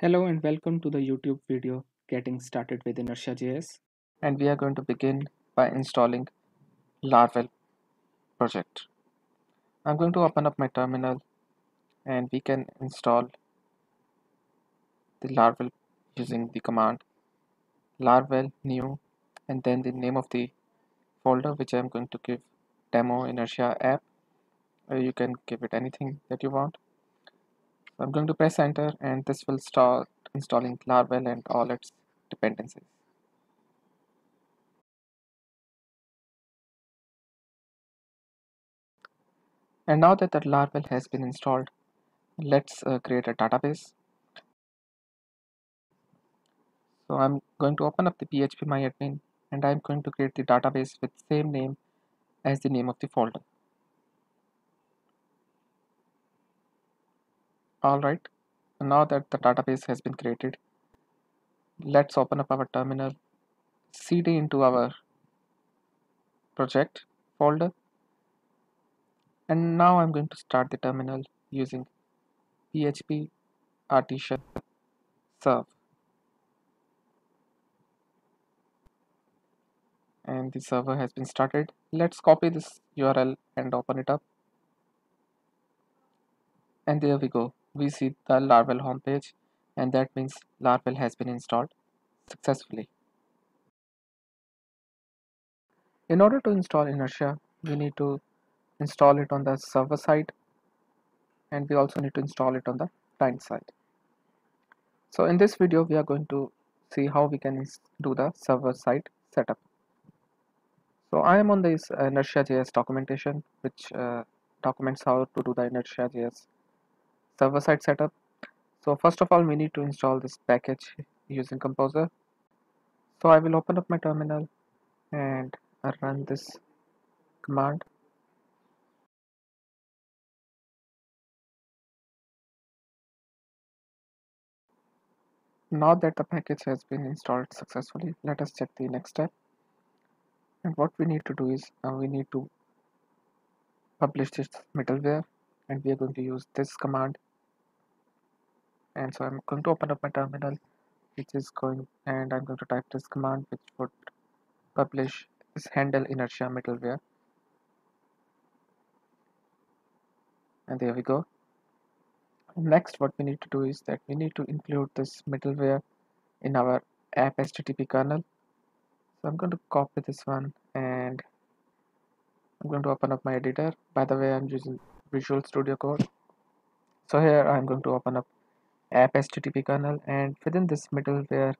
Hello and welcome to the YouTube video Getting Started with Inertia.js, and we are going to begin by installing Laravel project. I'm going to open up my terminal and we can install the Laravel using the command Laravel new and then the name of the folder which I'm going to give demo inertia app. You can give it anything that you want. So I'm going to press enter and this will start installing Laravel and all its dependencies. And now that the Laravel has been installed, let's create a database. So I'm going to open up the phpMyAdmin and I'm going to create the database with same name as the name of the folder. Alright, now that the database has been created, let's open up our terminal, cd into our project folder, and now I'm going to start the terminal using php artisan serve, and the server has been started. Let's copy this URL and open it up, and there we go. We see the Laravel homepage, and that means Laravel has been installed successfully. In order to install Inertia, we need to install it on the server side, and we also need to install it on the client side. So in this video, we are going to see how we can do the server side setup. So I am on this Inertia.js documentation, which documents how to do the Inertia.js server side setup. So first of all, we need to install this package using Composer. So I will open up my terminal and run this command. Now that the package has been installed successfully, let us check the next step. And what we need to do is we need to publish this middleware, and we are going to use this command. And so I'm going to open up my terminal, which is going, and I'm going to type this command, which would publish this handle inertia middleware. And there we go. Next, what we need to do is that we need to include this middleware in our app HTTP kernel. So I'm going to copy this one and I'm going to open up my editor. By the way, I'm using Visual Studio Code. So here I'm going to open up app HTTP kernel, and within this middleware,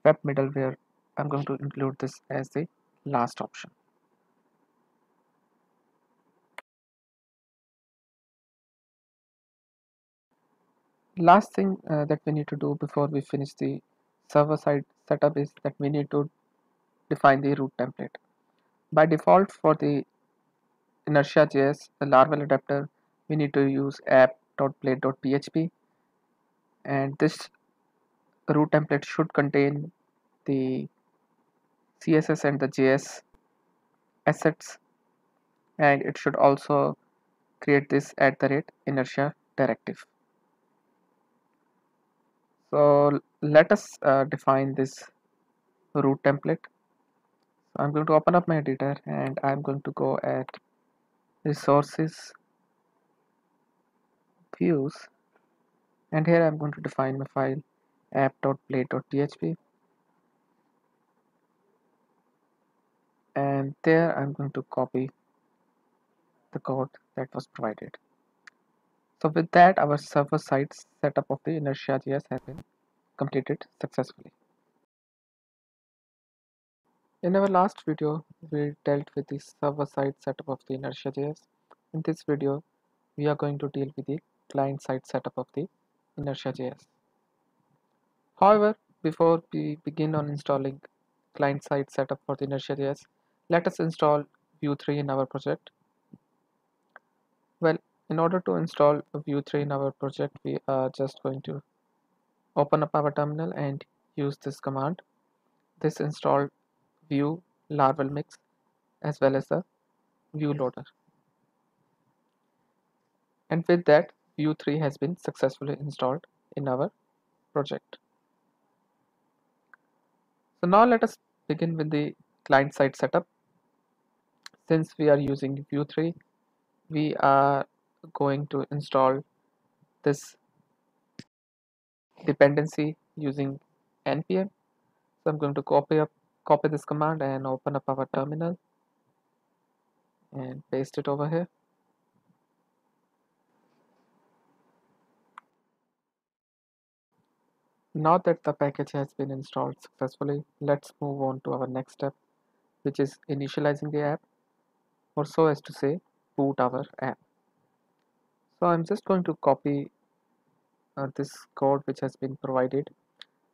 web middleware, I'm going to include this as the last option. Last thing that we need to do before we finish the server side setup is that we need to define the root template. By default for the Inertia.js, the Laravel adapter, we need to use app.plate.php, and this root template should contain the CSS and the JS assets, and it should also create this @inertia directive. So let us define this root template. So I'm going to open up my editor and I'm going to go at resources, views, and here I'm going to define my file app.plate.php, and there I'm going to copy the code that was provided. So with that, our server side setup of the Inertia.js has been completed successfully. In our last video, we dealt with the server side setup of the Inertia.js. In this video, we are going to deal with the client side setup of the Inertia.js. However, before we begin on installing client side setup for the Inertia.js, let us install Vue 3 in our project. Well, in order to install Vue 3 in our project, we are just going to open up our terminal and use this command. This installed Vue Laravel mix as well as the Vue loader. And with that, Vue 3 has been successfully installed in our project. So now let us begin with the client side setup. Since we are using Vue 3, we are going to install this dependency using npm. So I'm going to copy this command and open up our terminal and paste it over here. Now that the package has been installed successfully, let's move on to our next step, which is initializing the app, or so as to say, boot our app. So I'm just going to copy this code which has been provided,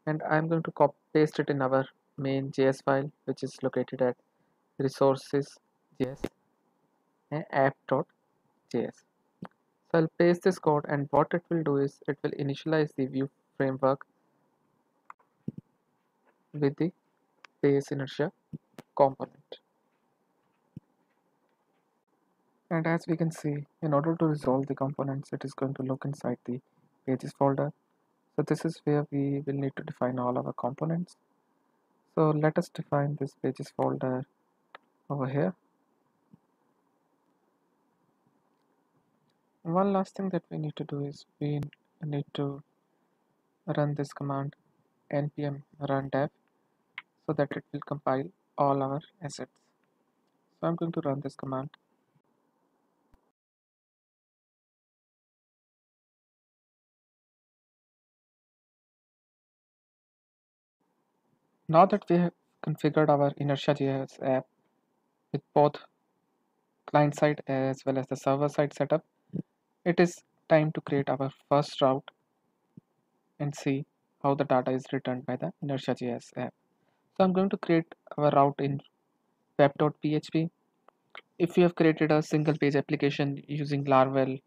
and I'm going to paste it in our main JS file, which is located at resources.js and app.js. So I'll paste this code, and what it will do is it will initialize the Vue framework with the base inertia component. And as we can see, in order to resolve the components, it is going to look inside the pages folder. So this is where we will need to define all our components. So let us define this pages folder over here. One last thing that we need to do is we need to run this command npm run dev so that it will compile all our assets. So I'm going to run this command. Now that we have configured our Inertia.js app with both client side as well as the server side setup, it is time to create our first route and see how the data is returned by the Inertia.js app. So I'm going to create our route in web.php. If you have created a single page application using Laravel,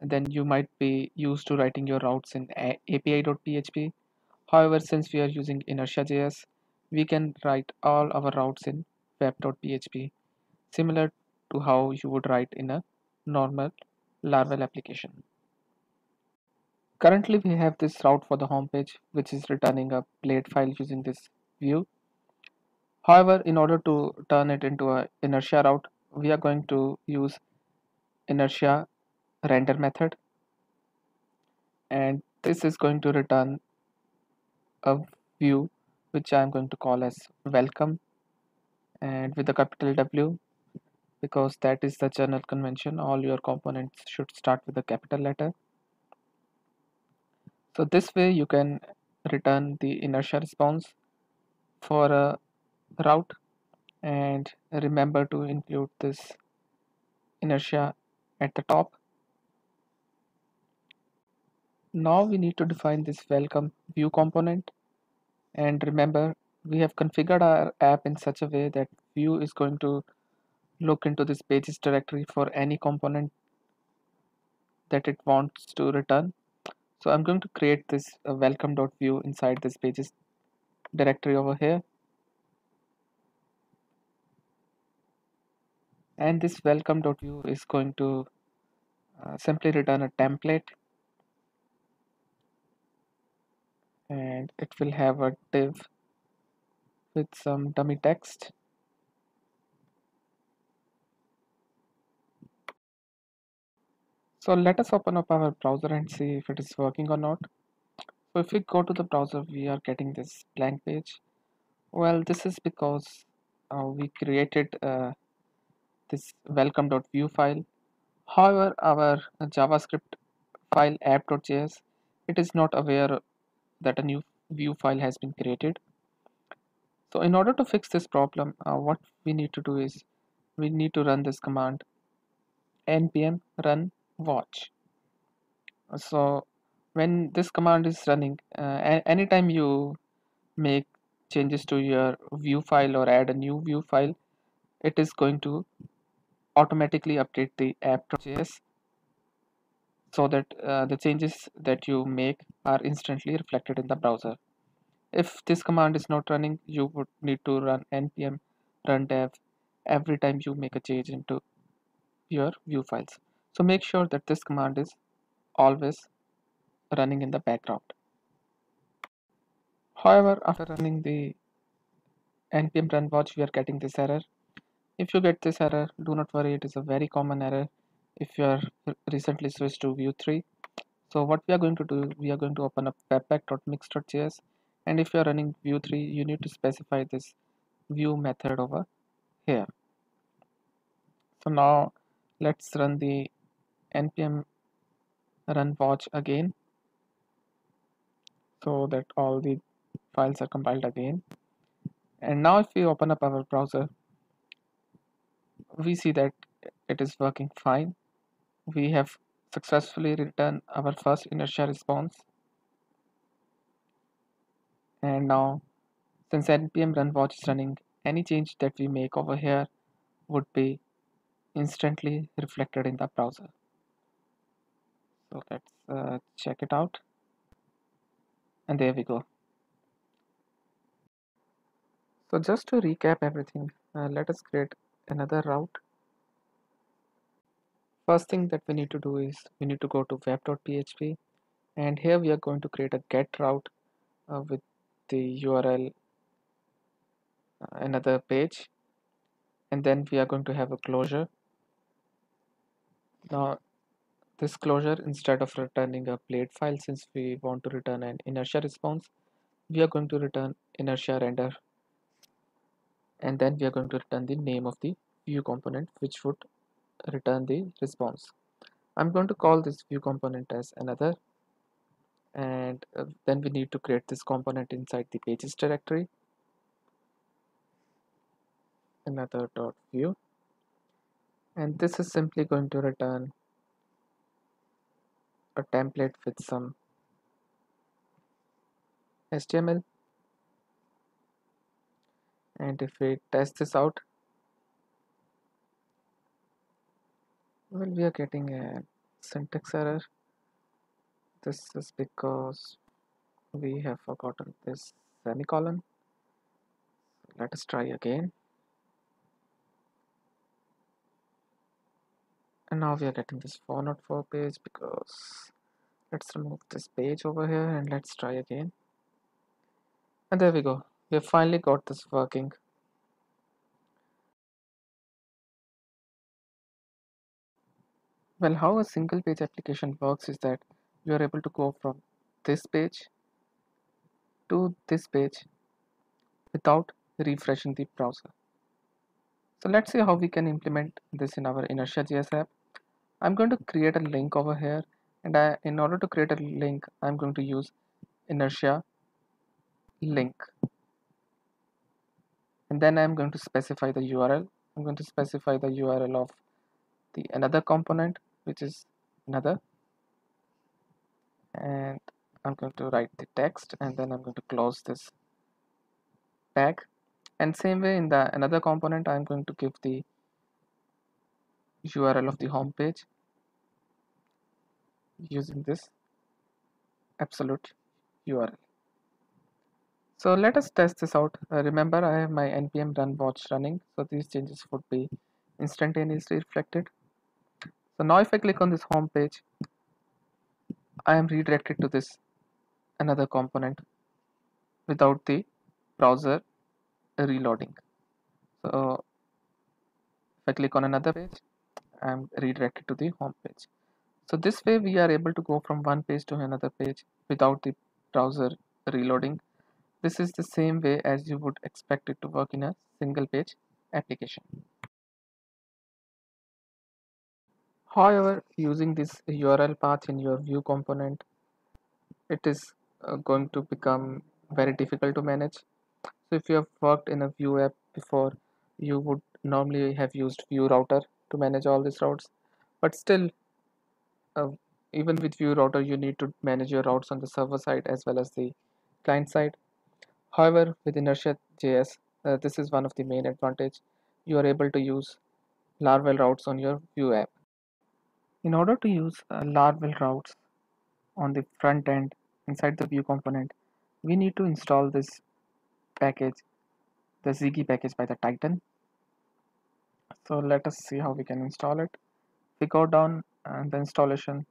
then you might be used to writing your routes in api.php. However, since we are using Inertia.js, we can write all our routes in web.php, similar to how you would write in a normal Laravel application. Currently, we have this route for the home page, which is returning a blade file using this view. However, in order to turn it into a inertia route, we are going to use inertia render method, and this is going to return a view which I am going to call as welcome, and with a capital W, because that is the general convention. All your components should start with a capital letter. So this way you can return the inertia response for a route, and remember to include this inertia at the top. Now we need to define this welcome view component, and remember we have configured our app in such a way that view is going to look into this pages directory for any component that it wants to return. So I'm going to create this welcome.view inside this pages directory over here, and this welcome.view is going to simply return a template, and it will have a div with some dummy text. So let us open up our browser and see if it is working or not. So if we go to the browser, we are getting this blank page. Well, this is because we created this welcome.view file. However, our JavaScript file app.js, it is not aware that a new view file has been created. So in order to fix this problem, what we need to do is we need to run this command npm run watch. So when this command is running, anytime you make changes to your view file or add a new view file, it is going to automatically update the app.js so that the changes that you make are instantly reflected in the browser. If this command is not running, you would need to run npm run dev every time you make a change into your view files. So make sure that this command is always running in the background. However, after running the npm run watch, we are getting this error. If you get this error, do not worry, it is a very common error if you are recently switched to Vue 3. So what we are going to do, we are going to open up webpack.mix.js, and if you are running Vue 3, you need to specify this view method over here. So now let's run the npm run watch again so that all the files are compiled again. And now if we open up our browser, we see that it is working fine. We have successfully returned our first inertia response. And now, since npm run watch is running, any change that we make over here would be instantly reflected in the browser. So let's check it out. And there we go. So just to recap everything, let us create another route. First thing that we need to do is we need to go to web.php, and here we are going to create a get route with the URL another page, and then we are going to have a closure. Now this closure, instead of returning a blade file, since we want to return an inertia response, we are going to return inertia render, and then we are going to return the name of the view component which would return the response. I'm going to call this view component as another, and then we need to create this component inside the pages directory, another dot view, and this is simply going to return a template with some HTML. And if we test this out, well, we are getting a syntax error. This is because we have forgotten this semicolon. Let us try again. And now we are getting this 404 page because let's remove this page over here and let's try again. And there we go. We have finally got this working. Well, how a single page application works is that you are able to go from this page to this page without refreshing the browser. So let's see how we can implement this in our Inertia.js app. I'm going to create a link over here, and in order to create a link, I'm going to use Inertia link, and then I'm going to specify the URL. I'm going to specify the URL of the another component, which is another, and I'm going to write the text, and then I'm going to close this tag. And same way in the another component, I'm going to give the URL of the home page using this absolute URL. So let us test this out. Remember, I have my npm run watch running, so these changes would be instantaneously reflected. So now if I click on this home page, I am redirected to this another component without the browser reloading. So if I click on another page, I am redirected to the home page. So this way we are able to go from one page to another page without the browser reloading. This is the same way as you would expect it to work in a single page application. However, using this URL path in your view component, it is going to become very difficult to manage. So if you have worked in a Vue app before, you would normally have used Vue router to manage all these routes. But still, uh, even with Vue router, you need to manage your routes on the server side as well as the client side. However, with Inertia.js, this is one of the main advantage. You are able to use Laravel routes on your Vue app. In order to use Laravel routes on the front end inside the Vue component, we need to install this package, the Ziggy package by the Titan. So let us see how we can install it. We go down and the installation,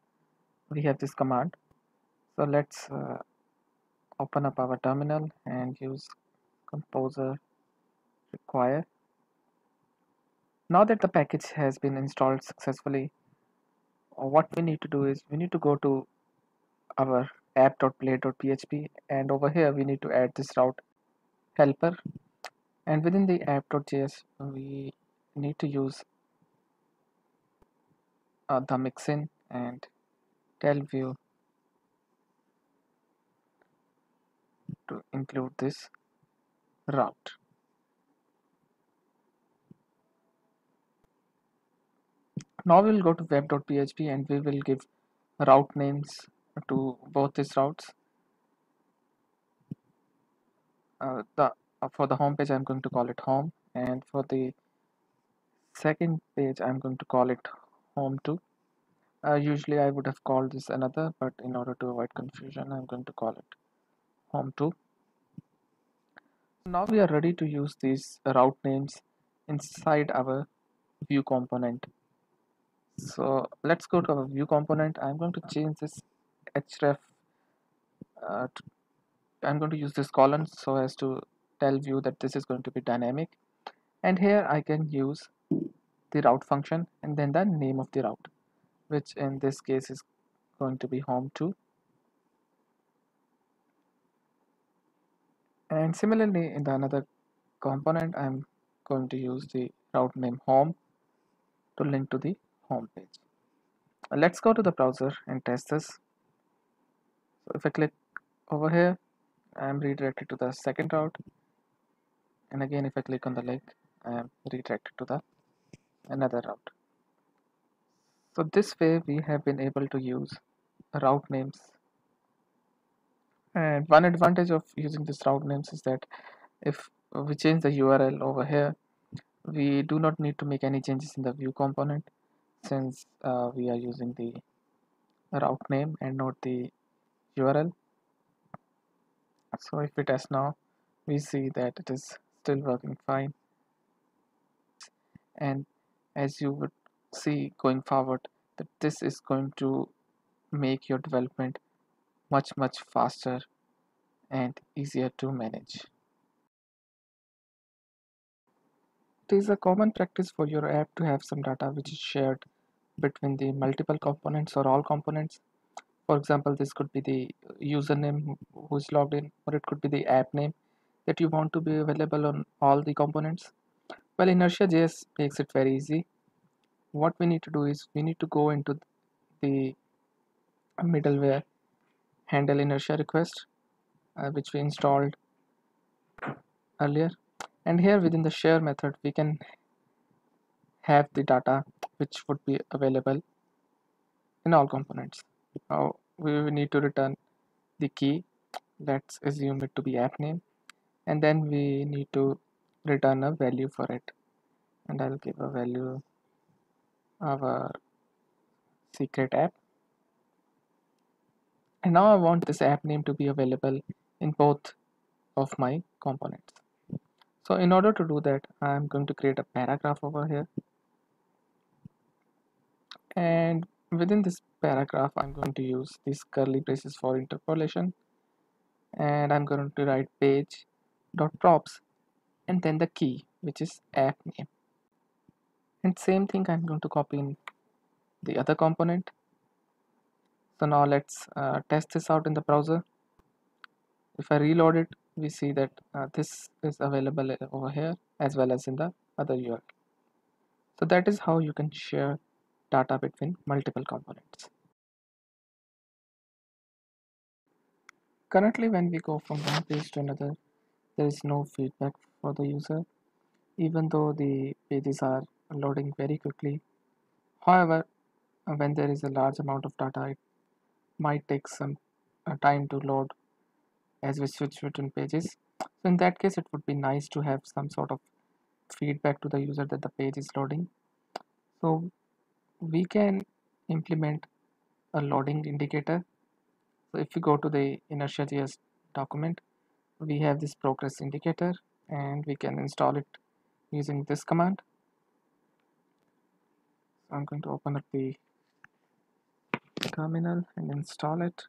we have this command. So let's open up our terminal and use composer require. Now that the package has been installed successfully, what we need to do is we need to go to our app.play.php, and over here we need to add this route helper, and within the app.js we need to use the mixin and tell view to include this route. Now we will go to web.php and we will give route names to both these routes. The For the home page I'm going to call it home, and for the second page I'm going to call it home 2. Usually I would have called this another, but in order to avoid confusion I'm going to call it home 2. Now we are ready to use these route names inside our view component. So let's go to our view component. I'm going to change this href. I'm going to use this colon so as to tell view that this is going to be dynamic. And here I can use the route function and then the name of the route, which in this case is going to be home 2. And similarly in the another component I'm going to use the route name home to link to the home page. Let's go to the browser and test this. So if I click over here, I am redirected to the second route, and again if I click on the link, I am redirected to the another route. So this way we have been able to use route names, and one advantage of using this route names is that if we change the URL over here, we do not need to make any changes in the view component, since we are using the route name and not the URL. So if we test now, we see that it is still working fine, and as you would see going forward that this is going to make your development much faster and easier to manage. It is a common practice for your app to have some data which is shared between the multiple components or all components. For example, this could be the username who is logged in, or it could be the app name that you want to be available on all the components. Well, Inertia.js makes it very easy. What we need to do is we need to go into the middleware handle inertia request, which we installed earlier, and here within the share method we can have the data which would be available in all components. Now we will need to return the key. Let's assume it to be app name, and then we need to return a value for it, and I'll give a value of our secret app. And now I want this app name to be available in both of my components. So in order to do that, I'm going to create a paragraph over here, and within this paragraph I'm going to use these curly braces for interpolation, and I'm going to write page dot props and then the key which is app name, and same thing I'm going to copy in the other component. So now let's test this out in the browser. If I reload it, we see that this is available over here as well as in the other URL. So that is how you can share data between multiple components. Currently when we go from one page to another, there is no feedback for the user, even though the pages are loading very quickly. However, when there is a large amount of data, it might take some time to load as we switch between pages. So in that case, it would be nice to have some sort of feedback to the user that the page is loading. So we can implement a loading indicator. So if we go to the Inertia.js document, we have this progress indicator, and we can install it using this command. So I'm going to open up the terminal and install it.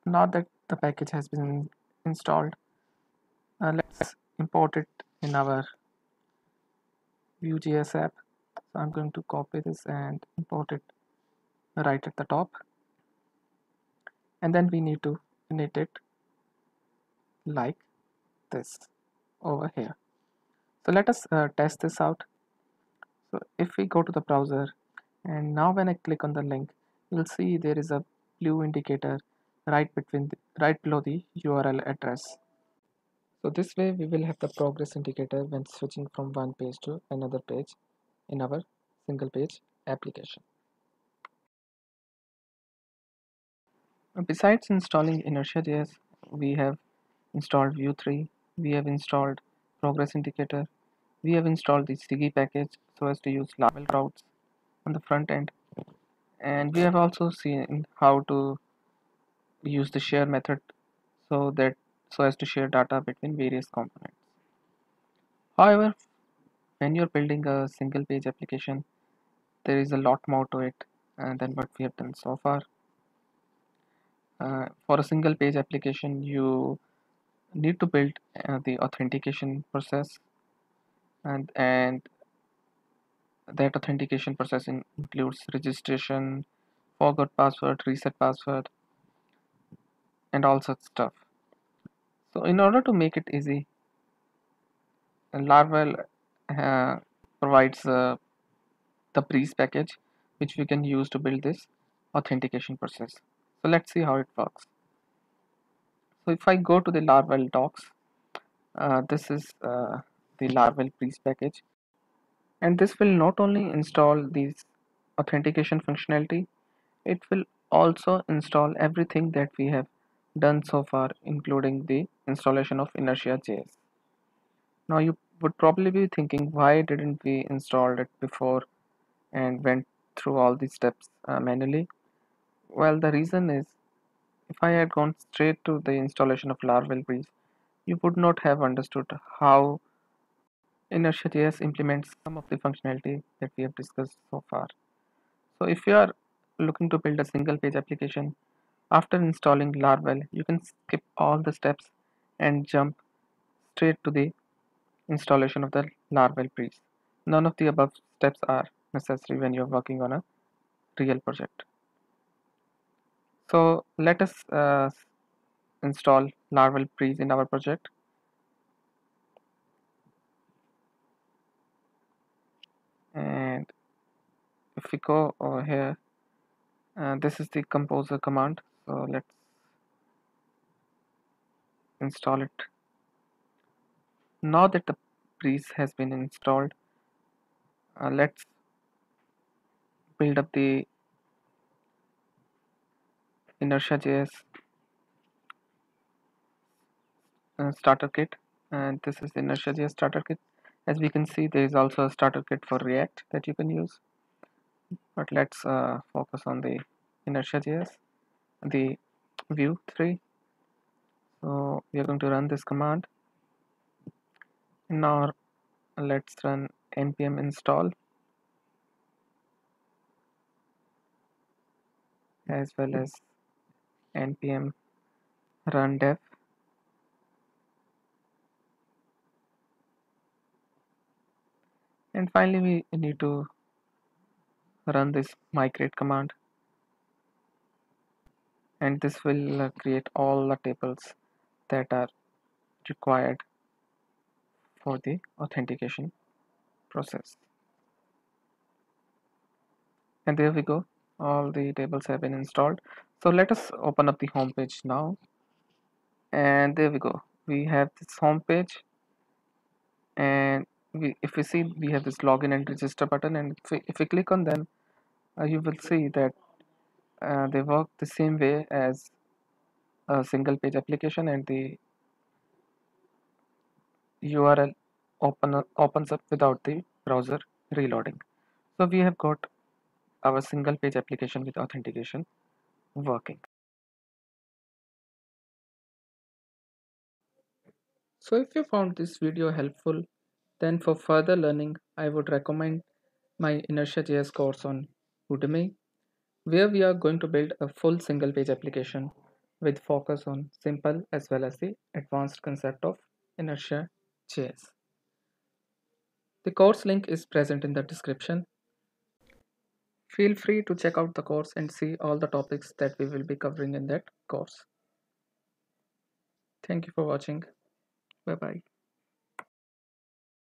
Now that the package has been installed, let's import it in our Vue.js app. So I'm going to copy this and import it right at the top, and then we need to init it like this over here. So let us test this out. So if we go to the browser, and now when I click on the link, you'll see there is a blue indicator right below the URL address. So this way we will have the progress indicator when switching from one page to another page in our single page application. Besides installing Inertia.js, we have installed Vue 3, we have installed progress indicator, we have installed the Swiggy package so as to use Laravel routes on the front end, and we have also seen how to use the share method so as to share data between various components. However, when you're building a single page application, there is a lot more to it than what we have done so far. For a single page application, you need to build the authentication process, and that authentication process includes registration, forgot password, reset password, and all such stuff. So in order to make it easy, Laravel uh, provides the Breeze package, which we can use to build this authentication process. So let's see how it works. So if I go to the Laravel docs, this is the Laravel Breeze package, and this will not only install these authentication functionality, it will also install everything that we have done so far, including the installation of Inertia.js. Now you would probably be thinking, why didn't we install it before and went through all these steps manually? Well, the reason is, if I had gone straight to the installation of Laravel Breeze, you would not have understood how Inertia.js implements some of the functionality that we have discussed so far. So if you are looking to build a single page application, after installing Laravel, you can skip all the steps and jump straight to the installation of the Laravel Breeze. None of the above steps are necessary when you're working on a real project. So let us install Laravel Breeze in our project. And if we go over here, this is the composer command. So let's install it. Now that the Breeze has been installed, let's build up the Inertia.js starter kit, and this is the Inertia.js starter kit. As we can see, there is also a starter kit for React that you can use, but let's focus on the Inertia.js, the Vue 3. So we are going to run this command. Now let's run npm install as well as npm run dev. And finally, we need to run this migrate command, and this will create all the tables that are required for the authentication process. And there we go, all the tables have been installed. So let us open up the home page now, and there we go, we have this home page, and if we see, we have this login and register button, and if we click on them, you will see that they work the same way as a single page application, and the URL opens up without the browser reloading. So we have got our single page application with authentication working. So if you found this video helpful, then for further learning, I would recommend my Inertia.js course on Udemy, where we are going to build a full single page application with focus on simple as well as the advanced concept of inertia JS. The course link is present in the description. Feel free to check out the course and see all the topics that we will be covering in that course. Thank you for watching. Bye bye.